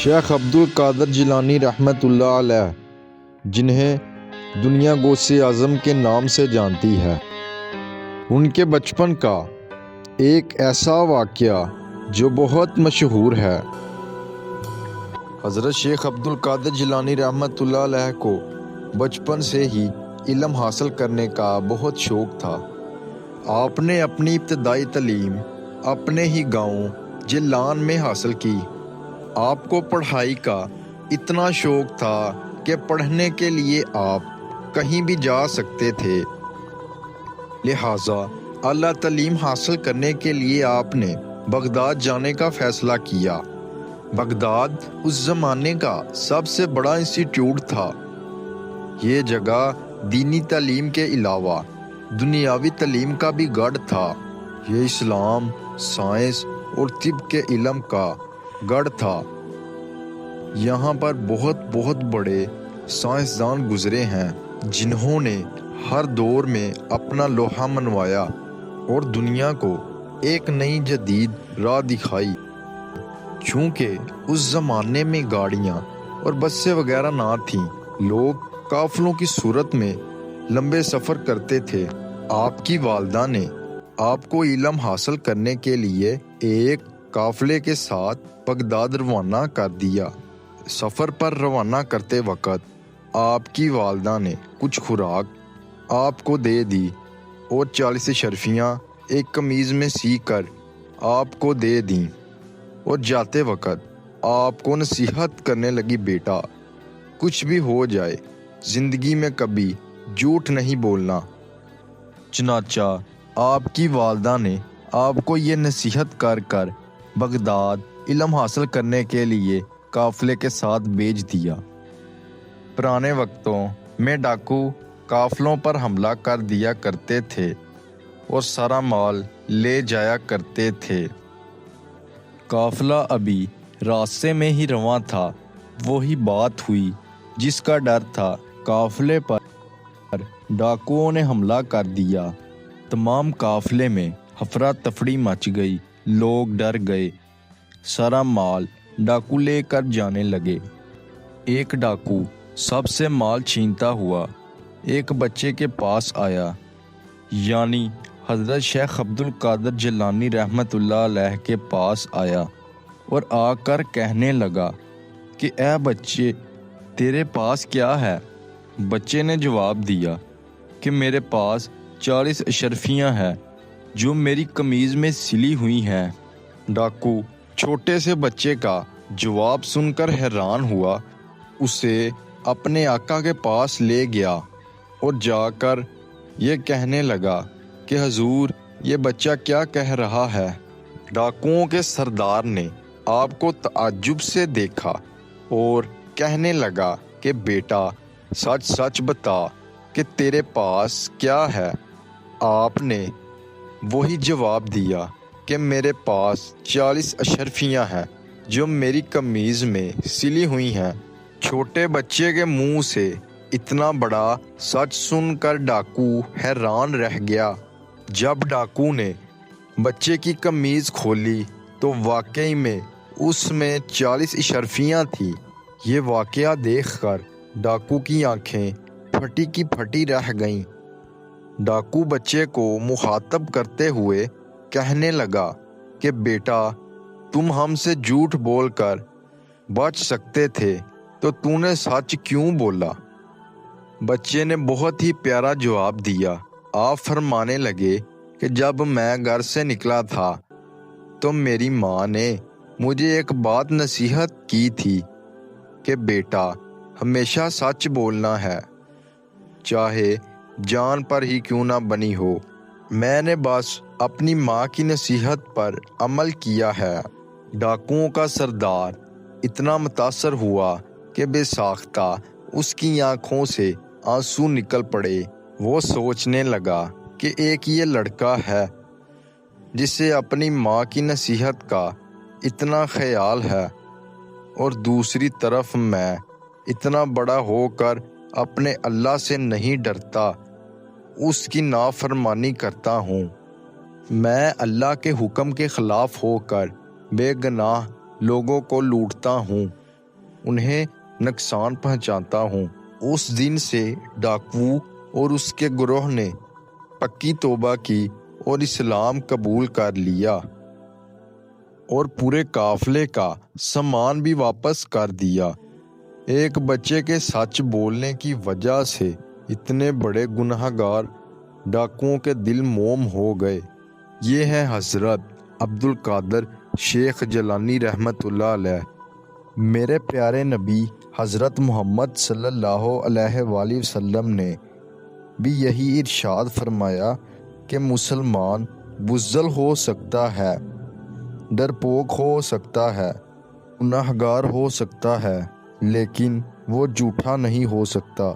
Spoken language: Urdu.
شیخ عبد القادر جیلانی رحمۃ اللہ علیہ، جنہیں دنیا غوث اعظم کے نام سے جانتی ہے، ان کے بچپن کا ایک ایسا واقعہ جو بہت مشہور ہے۔ حضرت شیخ عبد القادر جیلانی رحمۃ اللہ علیہ کو بچپن سے ہی علم حاصل کرنے کا بہت شوق تھا۔ آپ نے اپنی ابتدائی تعلیم اپنے ہی گاؤں جیلان میں حاصل کی۔ آپ کو پڑھائی کا اتنا شوق تھا کہ پڑھنے کے لیے آپ کہیں بھی جا سکتے تھے، لہٰذا اعلیٰ تعلیم حاصل کرنے کے لیے آپ نے بغداد جانے کا فیصلہ کیا۔ بغداد اس زمانے کا سب سے بڑا انسٹیٹیوٹ تھا۔ یہ جگہ دینی تعلیم کے علاوہ دنیاوی تعلیم کا بھی گڑھ تھا۔ یہ اسلام، سائنس اور طب کے علم کا گڑھ تھا۔ یہاں پر بہت بڑے سائنسدان گزرے ہیں جنہوں نے ہر دور میں اپنا لوہا منوایا اور دنیا کو ایک نئی جدید راہ دکھائی۔ چونکہ اس زمانے میں گاڑیاں اور بسیں وغیرہ نہ تھیں، لوگ قافلوں کی صورت میں لمبے سفر کرتے تھے۔ آپ کی والدہ نے آپ کو علم حاصل کرنے کے لیے ایک قافلے کے ساتھ بغداد روانہ کر دیا۔ سفر پر روانہ کرتے وقت آپ کی والدہ نے کچھ خوراک آپ کو دے دی اور 40 اشرفیاں ایک قمیض میں سی کر آپ کو دے دیں، اور جاتے وقت آپ کو نصیحت کرنے لگی، بیٹا کچھ بھی ہو جائے زندگی میں کبھی جھوٹ نہیں بولنا۔ چنانچہ آپ کی والدہ نے آپ کو یہ نصیحت کر بغداد علم حاصل کرنے کے لیے قافلے کے ساتھ بھیج دیا۔ پرانے وقتوں میں ڈاکو قافلوں پر حملہ کر دیا کرتے تھے اور سارا مال لے جایا کرتے تھے۔ قافلہ ابھی راستے میں ہی رواں تھا۔ وہی بات ہوئی جس کا ڈر تھا، قافلے پر ڈاکوؤں نے حملہ کر دیا۔ تمام قافلے میں افراتفری مچ گئی، لوگ ڈر گئے، سارا مال ڈاکو لے کر جانے لگے۔ ایک ڈاکو سب سے مال چھینتا ہوا ایک بچے کے پاس آیا، یعنی حضرت شیخ عبد القادر جیلانی رحمۃ اللہ علیہ کے پاس آیا اور آ کر کہنے لگا کہ اے بچے، تیرے پاس کیا ہے؟ بچے نے جواب دیا کہ میرے پاس 40 اشرفیاں ہیں جو میری قمیض میں سلی ہوئی ہیں۔ ڈاکو چھوٹے سے بچے کا جواب سن کر حیران ہوا، اسے اپنے آقا کے پاس لے گیا اور جا کر یہ کہنے لگا کہ حضور، یہ بچہ کیا کہہ رہا ہے؟ ڈاکوؤں کے سردار نے آپ کو تعجب سے دیکھا اور کہنے لگا کہ بیٹا سچ سچ بتا کہ تیرے پاس کیا ہے؟ آپ نے وہی جواب دیا کہ میرے پاس 40 اشرفیاں ہیں جو میری قمیض میں سلی ہوئی ہیں۔ چھوٹے بچے کے منہ سے اتنا بڑا سچ سن کر ڈاکو حیران رہ گیا۔ جب ڈاکو نے بچے کی قمیض کھولی تو واقعی میں اس میں 40 اشرفیاں تھیں۔ یہ واقعہ دیکھ کر ڈاکو کی آنکھیں پھٹی کی پھٹی رہ گئیں۔ ڈاکو بچے کو مخاطب کرتے ہوئے کہنے لگا کہ بیٹا، تم ہم سے جھوٹ بول کر بچ سکتے تھے تو تو نے سچ کیوں بولا؟ بچے نے بہت ہی پیارا جواب دیا۔ آپ فرمانے لگے کہ جب میں گھر سے نکلا تھا تو میری ماں نے مجھے ایک بات نصیحت کی تھی کہ بیٹا ہمیشہ سچ بولنا ہے، چاہے جان پر ہی کیوں نہ بنی ہو۔ میں نے بس اپنی ماں کی نصیحت پر عمل کیا ہے۔ ڈاکوؤں کا سردار اتنا متاثر ہوا کہ بے ساختہ اس کی آنکھوں سے آنسو نکل پڑے۔ وہ سوچنے لگا کہ ایک یہ لڑکا ہے جسے اپنی ماں کی نصیحت کا اتنا خیال ہے، اور دوسری طرف میں اتنا بڑا ہو کر اپنے اللہ سے نہیں ڈرتا، اس کی نافرمانی کرتا ہوں۔ میں اللہ کے حکم کے خلاف ہو کر بے گناہ لوگوں کو لوٹتا ہوں۔ انہیں نقصان پہنچاتا ہوں۔ اس دن سے ڈاکو اور اس کے گروہ نے پکی توبہ کی اور اسلام قبول کر لیا اور پورے قافلے کا سامان بھی واپس کر دیا۔ ایک بچے کے سچ بولنے کی وجہ سے اتنے بڑے گناہ گار ڈاکوؤں کے دل موم ہو گئے۔ یہ ہے حضرت عبد القادر شیخ جیلانی رحمۃ اللہ علیہ۔ میرے پیارے نبی حضرت محمد صلی اللہ علیہ وآلہ وسلم نے بھی یہی ارشاد فرمایا کہ مسلمان بزدل ہو سکتا ہے، ڈرپوک ہو سکتا ہے، گناہ گار ہو سکتا ہے، لیکن وہ جھوٹا نہیں ہو سکتا۔